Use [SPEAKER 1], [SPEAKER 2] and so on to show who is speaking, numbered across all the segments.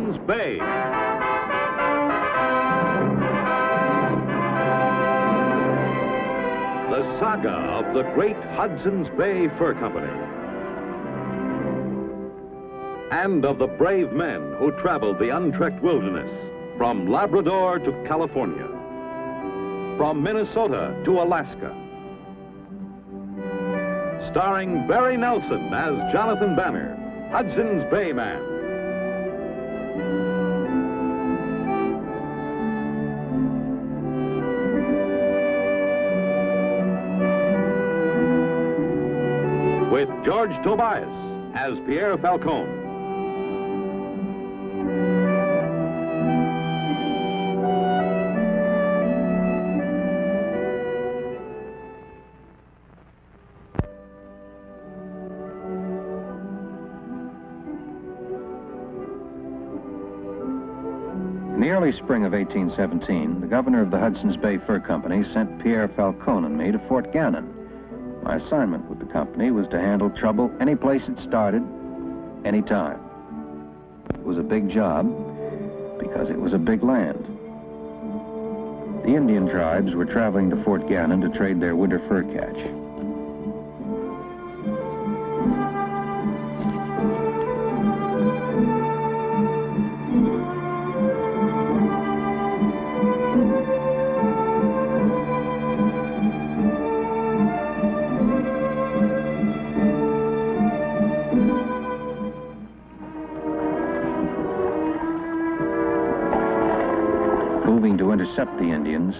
[SPEAKER 1] Hudson's Bay. The saga of the great Hudson's Bay Fur Company. And of the brave men who traveled the untrekked wilderness from Labrador to California, from Minnesota to Alaska. Starring Barry Nelson as Jonathan Banner, Hudson's Bay Man. With George Tobias as Pierre Falcone.
[SPEAKER 2] In the early spring of 1817, the governor of the Hudson's Bay Fur Company sent Pierre Falcone and me to Fort Gannon. My assignment with the company was to handle trouble any place it started, any time. It was a big job because it was a big land. The Indian tribes were traveling to Fort Gannon to trade their winter fur catch. Moving to intercept the Indians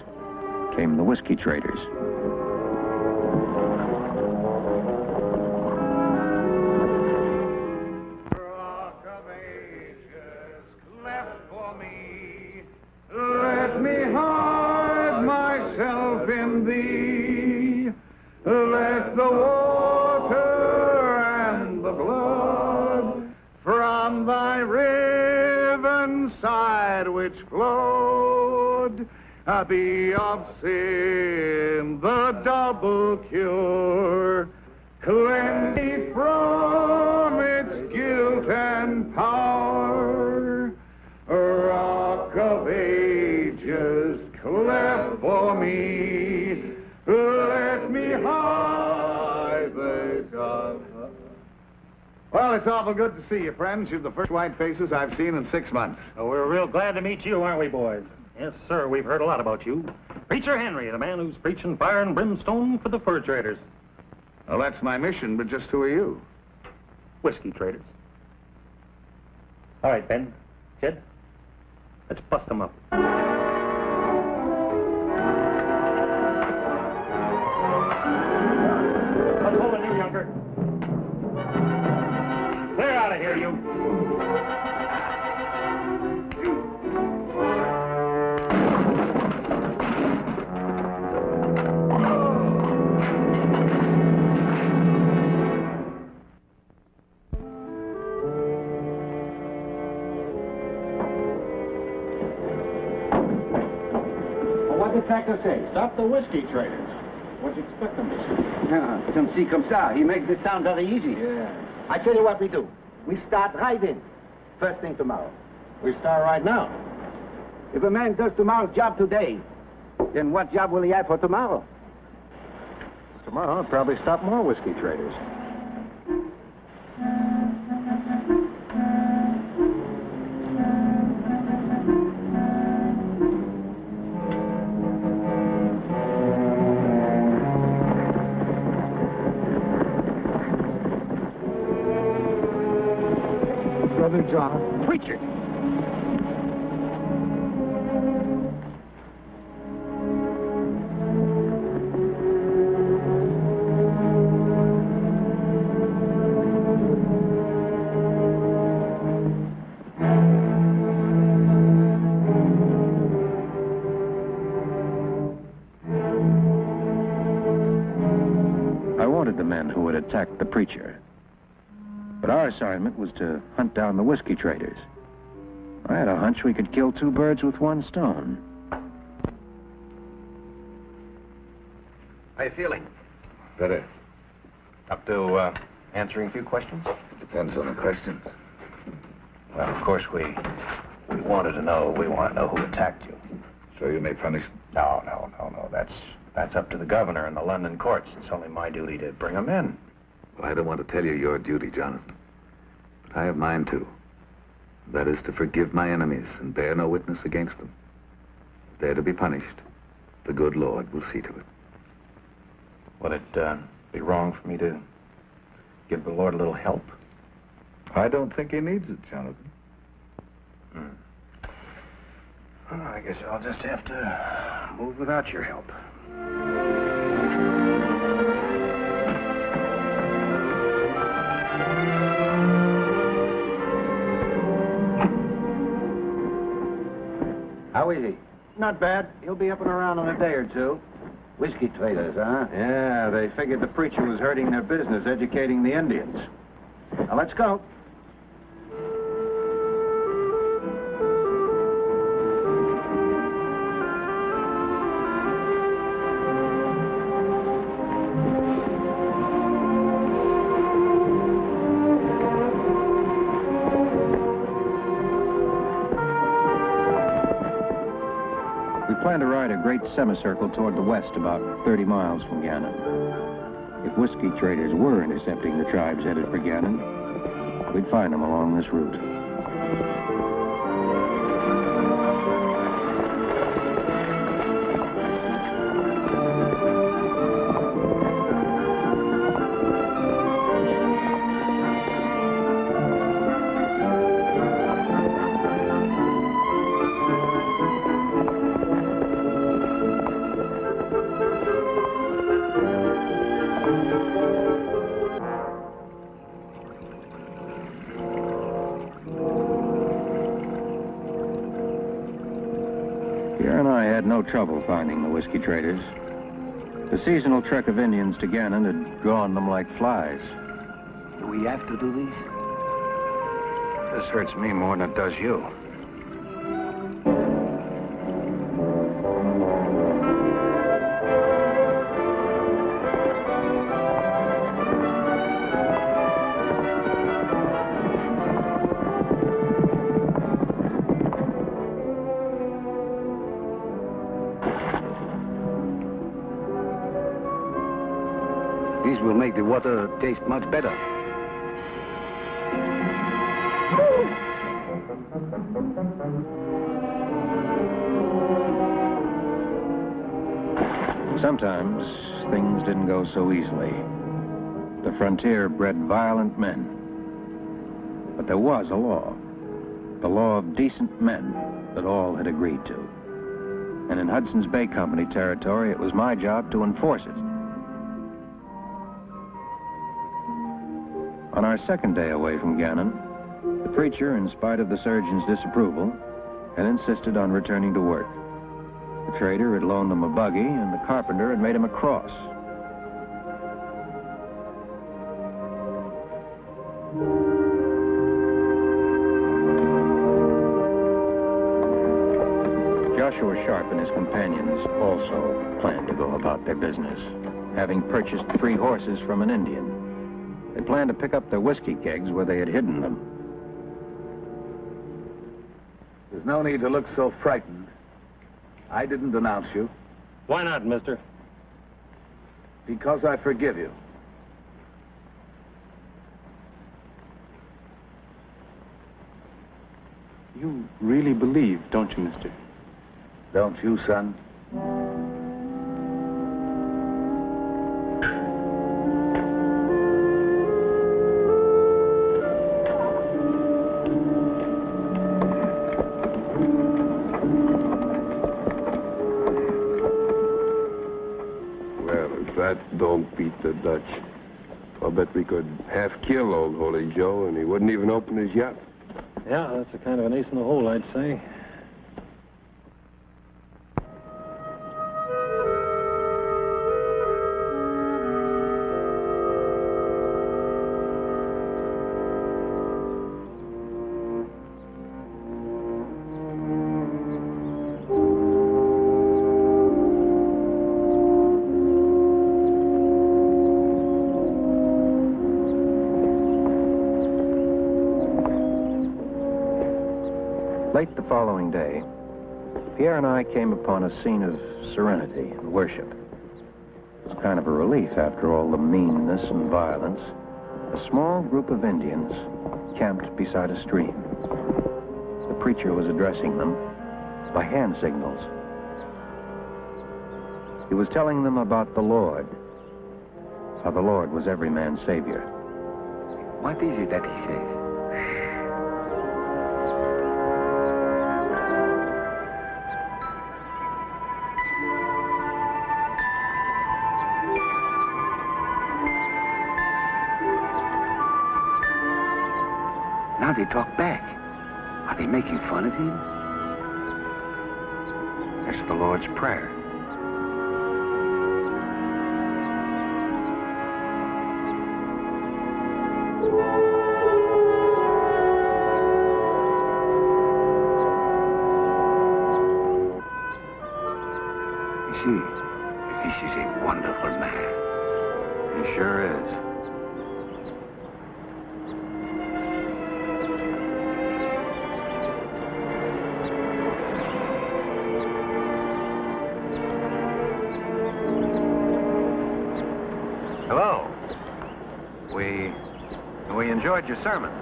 [SPEAKER 2] came the whiskey traders.
[SPEAKER 3] Rock of ages, cleft for me, let me hide myself in thee. Let the water and the blood from thy riven side which flowed be of sin the double cure. Cleanse me from its guilt and power. Rock of ages, cleft for me, let me hide myself. Well, it's awful good to see you, friends. You're the first white faces I've seen in 6 months.
[SPEAKER 4] Oh, we're real glad to meet you, aren't we, boys? Yes, sir, we've heard a lot about you. Preacher Henry, the man who's preaching fire and brimstone for the fur traders.
[SPEAKER 3] Well, that's my mission, but just who are you?
[SPEAKER 4] Whiskey traders. All right, Ben, Jed, let's bust them up. Let's hold it in, Younger. Clear out of here, you.
[SPEAKER 5] What did Thacker say?
[SPEAKER 2] Stop the whiskey traders. What do you expect them to say?
[SPEAKER 5] Come see, come ça. He makes this sound very easy.
[SPEAKER 2] Yeah.
[SPEAKER 5] I tell you what we do. We start right in. First thing tomorrow.
[SPEAKER 2] We start right now.
[SPEAKER 5] If a man does tomorrow's job today, then what job will he have for tomorrow?
[SPEAKER 2] Tomorrow, I'll probably stop more whiskey traders.
[SPEAKER 5] Brother John.
[SPEAKER 2] Preacher! I wanted the men who had attacked the preacher. But our assignment was to hunt down the whiskey traders. I had a hunch we could kill 2 birds with 1 stone.
[SPEAKER 6] How you feeling?
[SPEAKER 3] Better.
[SPEAKER 6] Up to answering a few questions?
[SPEAKER 3] Depends on the questions.
[SPEAKER 6] Well, of course, we
[SPEAKER 2] We want to know who attacked you.
[SPEAKER 3] So you may punish...
[SPEAKER 2] No. That's up to the governor and the London courts. It's only my duty to bring them in.
[SPEAKER 3] Well, I don't want to tell you your duty, Jonathan. But I have mine, too. That is to forgive my enemies and bear no witness against them. If they're to be punished, the good Lord will see to it.
[SPEAKER 2] Would it be wrong for me to give the Lord a little help?
[SPEAKER 3] I don't think he needs it, Jonathan.
[SPEAKER 2] Well, I guess I'll just have to move without your help.
[SPEAKER 5] How is he?
[SPEAKER 2] Not bad. He'll be up and around in a day or two.
[SPEAKER 5] Whiskey traders, huh?
[SPEAKER 2] Yeah, they figured the preacher was hurting their business, educating the Indians. Now, let's go. To ride a great semicircle toward the west, about 30 miles from Gannon. If whiskey traders were intercepting the tribes headed for Gannon, we'd find them along this route. No trouble finding the whiskey traders. The seasonal trek of Indians to Gannon had drawn them like flies.
[SPEAKER 5] Do we have to do this?
[SPEAKER 2] This hurts me more than it does you.
[SPEAKER 5] Will make the water taste much better.
[SPEAKER 2] Sometimes things didn't go so easily. The frontier bred violent men. But there was a law. The law of decent men that all had agreed to. And in Hudson's Bay Company territory, it was my job to enforce it. On our second day away from Gannon, the preacher, in spite of the surgeon's disapproval, had insisted on returning to work. The trader had loaned them a buggy, and the carpenter had made him a cross. Joshua Sharp and his companions also planned to go about their business, having purchased 3 horses from an Indian. They planned to pick up their whiskey kegs where they had hidden them.
[SPEAKER 3] There's no need to look so frightened. I didn't denounce you.
[SPEAKER 4] Why not, mister?
[SPEAKER 3] Because I forgive you.
[SPEAKER 7] You really believe, don't you, mister?
[SPEAKER 3] Don't you, son?
[SPEAKER 8] That don't beat the Dutch. I'll bet we could half kill old Holy Joe and he wouldn't even open his yacht.
[SPEAKER 4] Yeah, that's a kind of an ace in the hole, I'd say.
[SPEAKER 2] Late the following day, Pierre and I came upon a scene of serenity and worship. It was kind of a relief after all the meanness and violence. A small group of Indians camped beside a stream. The preacher was addressing them by hand signals. He was telling them about the Lord, how the Lord was every man's savior.
[SPEAKER 3] What is it that he says? Now they talk back. Are they making fun of him?
[SPEAKER 2] It's the Lord's Prayer.
[SPEAKER 3] You see, this is a wonderful man.
[SPEAKER 2] He sure is.
[SPEAKER 6] Hello. We enjoyed your sermon.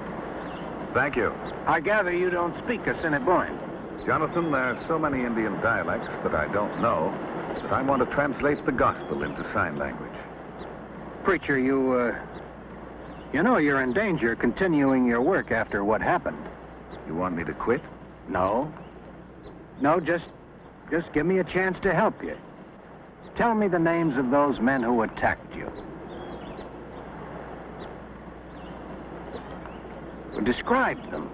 [SPEAKER 6] Thank you.
[SPEAKER 5] I gather you don't speak Assiniboine.
[SPEAKER 3] Jonathan, there are so many Indian dialects that I don't know that I want to translate the gospel into sign language.
[SPEAKER 2] Preacher, you know you're in danger continuing your work after what happened.
[SPEAKER 3] You want me to quit?
[SPEAKER 2] No. No, just give me a chance to help you. Tell me the names of those men who attacked you. Describe them.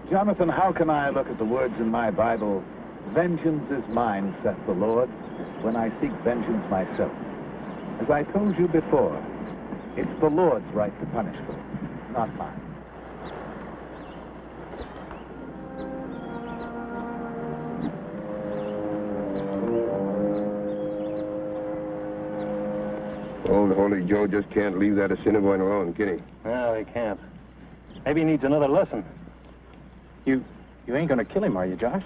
[SPEAKER 5] Jonathan, how can I look at the words in my Bible, "Vengeance is mine, saith the Lord," when I seek vengeance myself? As I told you before, it's the Lord's right to punish them, not mine.
[SPEAKER 8] Old Holy Joe just can't leave that Assiniboine alone, can he?
[SPEAKER 4] Well, he can't. Maybe he needs another lesson.
[SPEAKER 7] You ain't gonna kill him, are you, Josh?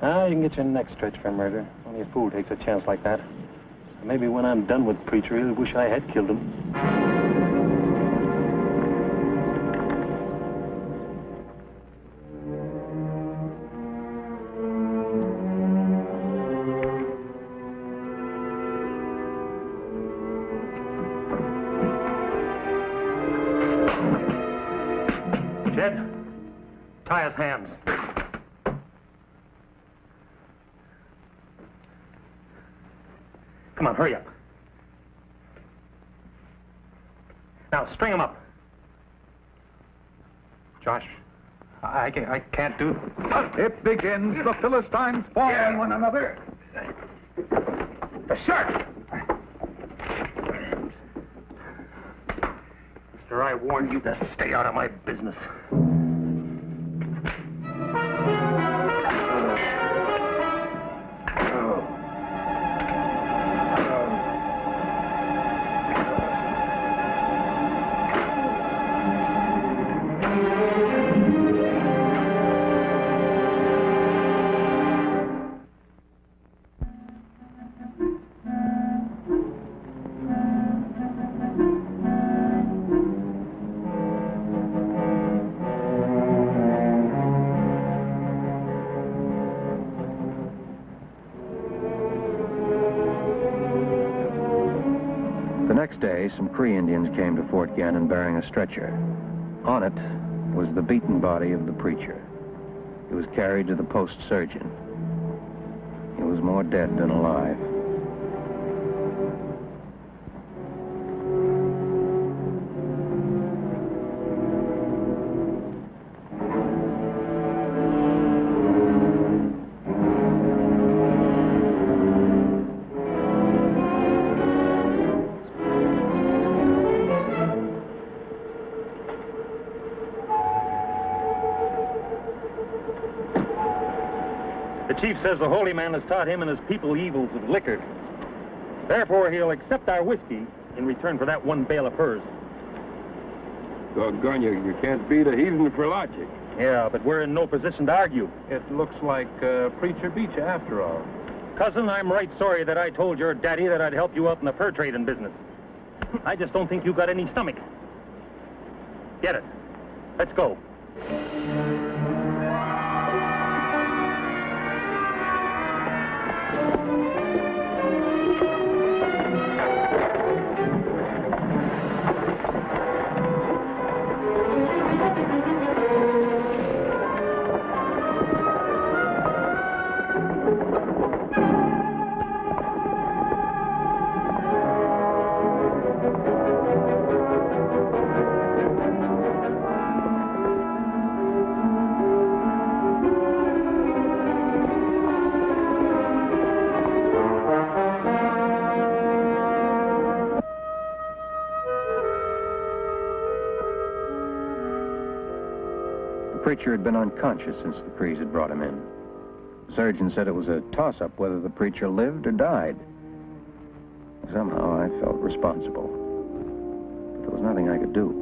[SPEAKER 4] Ah, you can get your neck stretched for murder. Only a fool takes a chance like that. Maybe when I'm done with Preacher, he'll wish I had killed him. Jed, tie his hands. Come on, hurry up. Now, string him up. Josh, I can't do...
[SPEAKER 3] It begins. The Philistines fall on one another.
[SPEAKER 4] The shark! Mister, I warned you to stay out of my business.
[SPEAKER 2] Some Cree Indians came to Fort Gannon bearing a stretcher. On it was the beaten body of the preacher. He was carried to the post surgeon. He was more dead than alive.
[SPEAKER 4] The chief says the holy man has taught him and his people evils of liquor. Therefore, he'll accept our whiskey in return for that one bale of furs.
[SPEAKER 8] Doggone you, you can't beat a heathen for logic.
[SPEAKER 4] Yeah, but we're in no position to argue.
[SPEAKER 7] It looks like Preacher beat you after all.
[SPEAKER 4] Cousin, I'm right sorry that I told your daddy that I'd help you out in the fur trading business. I just don't think you got any stomach. Get it. Let's go.
[SPEAKER 2] The preacher had been unconscious since the Crees had brought him in. The surgeon said it was a toss-up whether the preacher lived or died. Somehow I felt responsible. But there was nothing I could do.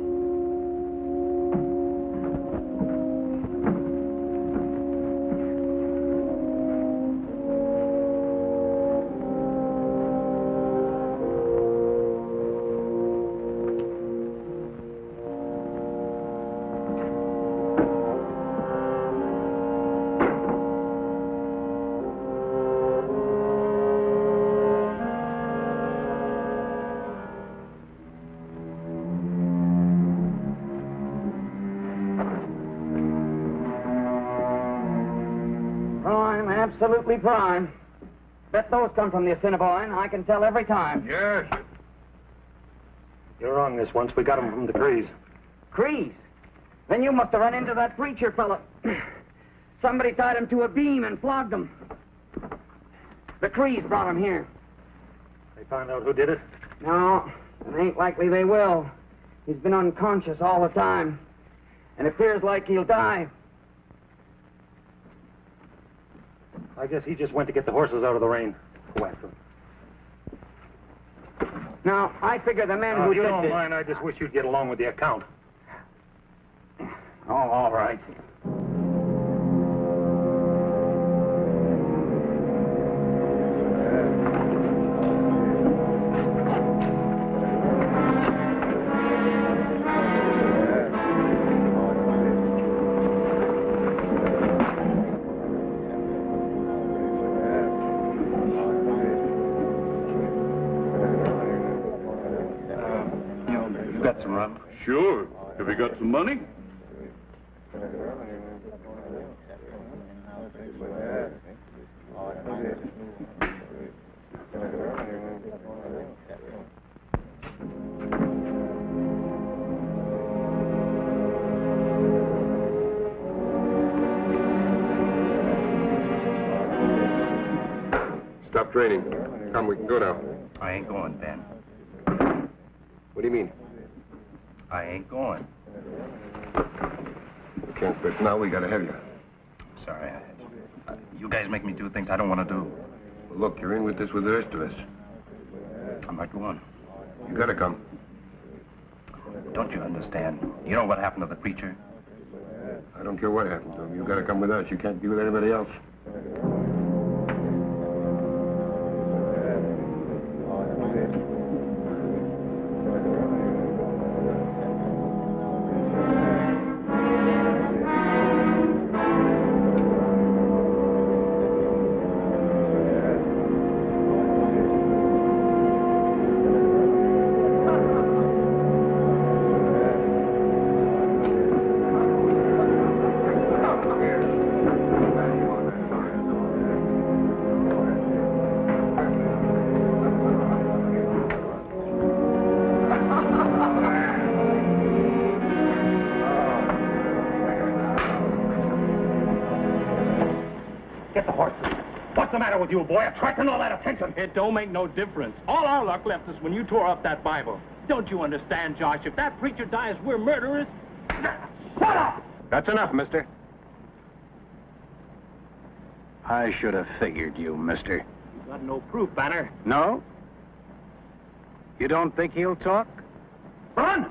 [SPEAKER 9] Absolutely prime. Bet those come from the Assiniboine. I can tell every time.
[SPEAKER 4] Yes. You're wrong this once. We got them from the Crees.
[SPEAKER 9] Crees? Then you must have run into that preacher fella. Somebody tied him to a beam and flogged him. The Crees brought him here.
[SPEAKER 4] They found out who did it?
[SPEAKER 9] No, it ain't likely they will. He's been unconscious all the time. And it appears like he'll die.
[SPEAKER 4] I guess he just went to get the horses out of the rain. Go after him.
[SPEAKER 9] Now, I figure the men who
[SPEAKER 4] you
[SPEAKER 9] did
[SPEAKER 4] don't
[SPEAKER 9] this...
[SPEAKER 4] mind, I just wish you'd get along with the account.
[SPEAKER 9] Oh, all right.
[SPEAKER 10] Sure. Have you got some money?
[SPEAKER 8] Stop training. Come, we can go now.
[SPEAKER 11] I ain't going, Ben.
[SPEAKER 8] What do you mean?
[SPEAKER 11] I ain't going.
[SPEAKER 8] We can't quit now. We gotta have you.
[SPEAKER 11] Sorry. You guys make me do things I don't want to do.
[SPEAKER 8] Well, look, you're in with this with the rest of us.
[SPEAKER 11] I'm not going.
[SPEAKER 8] You gotta come.
[SPEAKER 11] Don't you understand? You know what happened to the preacher?
[SPEAKER 8] I don't care what happened to him. You gotta come with us. You can't be with anybody else.
[SPEAKER 4] With you, boy, attracting all that attention.
[SPEAKER 7] It don't make no difference. All our luck left us when you tore up that Bible. Don't you understand, Josh? If that preacher dies, we're murderers.
[SPEAKER 4] Shut up!
[SPEAKER 7] That's enough, mister.
[SPEAKER 12] I should have figured you, mister.
[SPEAKER 7] You got no proof, Banner.
[SPEAKER 12] No? You don't think he'll talk?
[SPEAKER 4] Run!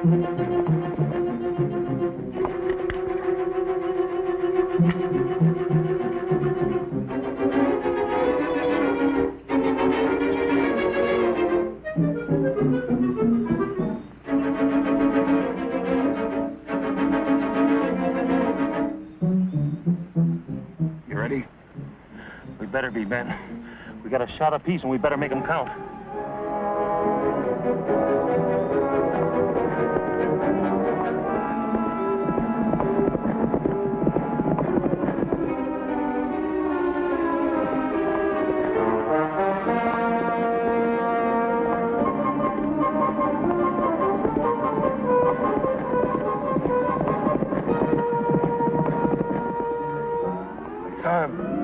[SPEAKER 4] You ready? We better be, Ben. We got a shot apiece, and we better make them count.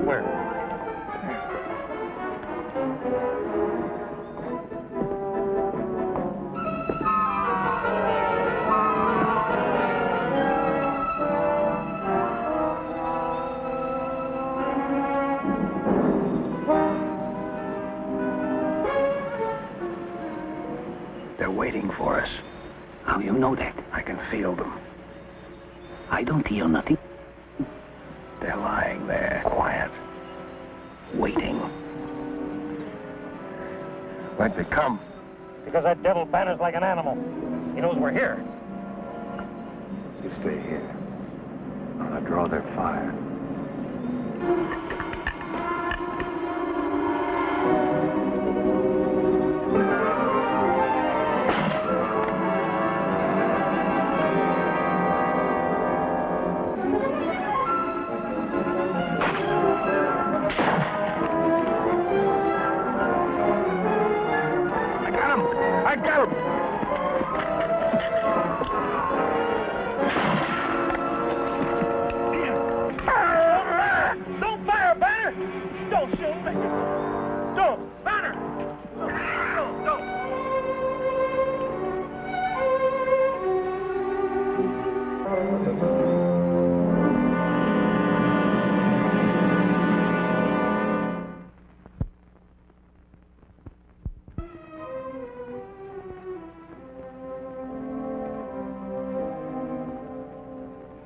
[SPEAKER 4] Where?
[SPEAKER 12] They're waiting for us.
[SPEAKER 9] How you know that?
[SPEAKER 12] I can feel them.
[SPEAKER 9] I don't hear nothing.
[SPEAKER 12] They're lying there, quiet, waiting. Where'd they come?
[SPEAKER 4] Because that devil Banner's like an animal. He knows we're here.
[SPEAKER 2] You stay here. I'll draw their fire.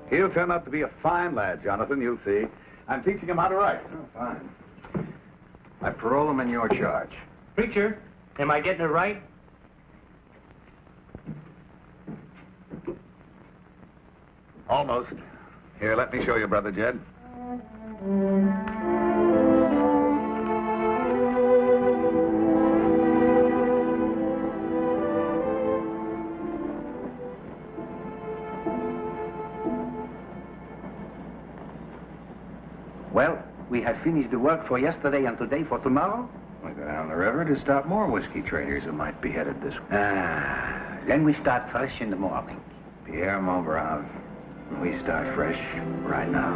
[SPEAKER 3] He'll turn out to be a fine lad, Jonathan, you'll see. I'm teaching him how to write.
[SPEAKER 2] Oh, fine. I parole him in your charge.
[SPEAKER 7] Preacher, am I getting it right?
[SPEAKER 3] Almost. Here, let me show you, Brother Jed.
[SPEAKER 11] Well, we have finished the work for yesterday and today for tomorrow.
[SPEAKER 2] We go down the river to stop more whiskey traders who might be headed this way.
[SPEAKER 11] Then we start fresh in the morning.
[SPEAKER 2] Pierre Monbrave. We start fresh right now.